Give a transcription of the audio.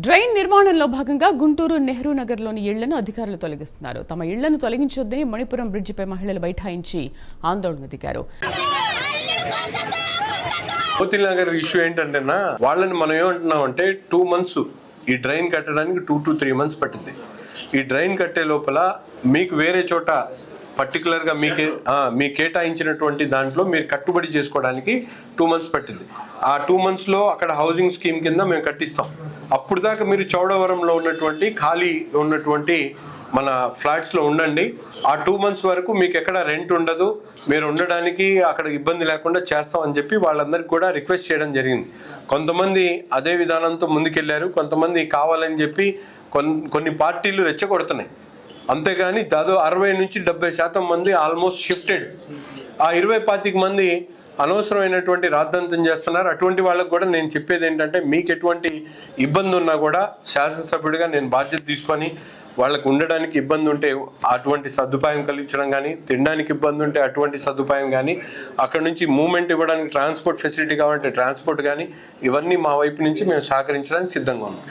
Drain నిర్మాణంలో భాగంగా గుంటూరు నెహ్రూ నగర్లోని ఇళ్లను అధికారులు తొలగిస్తున్నారు. తమ ఇళ్లను తొలగించొద్దని మణిపురం బ్రిడ్జిపై మహిళలు బైఠాయించి ఆందోళన దిగారు. మోతీ నగర్ ఇష్యూ ఏంటంటేనా, వాళ్ళని మనం ఏమంటున్నామంటే 2 months ఈ డ్రైన్ కట్టడానికి 2 to 3 months పట్టింది. ఈ డ్రైన్ కట్టే లోపల మీకు వేరే చోట పర్టికులర్గా మీ కేటాయించినటువంటి దాంట్లో మీరు కట్టుబడి చేసుకోవడానికి 2 months పట్టింది. ఆ 2 monthsలో అక్కడ హౌసింగ్ స్కీమ్ కింద మేము కట్టిస్తాం. అప్పుడు దాకా మీరు చౌడవరంలో ఉన్నటువంటి ఖాళీ ఉన్నటువంటి మన ఫ్లాట్స్లో ఉండండి. ఆ 2 months వరకు మీకు ఎక్కడ రెంట్ ఉండదు, మీరు ఉండడానికి అక్కడ ఇబ్బంది లేకుండా చేస్తామని చెప్పి వాళ్ళందరికీ కూడా రిక్వెస్ట్ చేయడం జరిగింది. కొంతమంది అదే విధానంతో ముందుకెళ్ళారు, కొంతమంది కావాలని చెప్పి కొన్ని పార్టీలు రెచ్చగొడుతున్నాయి. అంతేగాని దాదాపు 60 నుంచి 70% మంది ఆల్మోస్ట్ షిఫ్టెడ్. ఆ 20-25 మంది అనవసరమైనటువంటి రాద్ధాంతం చేస్తున్నారు. అటువంటి వాళ్ళకు కూడా నేను చెప్పేది ఏంటంటే, మీకు ఎటువంటి ఇబ్బంది ఉన్నా కూడా శాసనసభ్యుడిగా నేను బాధ్యత తీసుకొని వాళ్ళకు ఉండడానికి ఇబ్బంది ఉంటే అటువంటి సదుపాయం కలిగించడం కానీ, తినడానికి ఇబ్బంది ఉంటే అటువంటి సదుపాయం కానీ, అక్కడ నుంచి మూవ్మెంట్ ఇవ్వడానికి ట్రాన్స్పోర్ట్ ఫెసిలిటీ కావాలంటే ట్రాన్స్పోర్ట్ కానీ, ఇవన్నీ మా వైపు నుంచి మేము సహకరించడానికి సిద్ధంగా ఉన్నాం.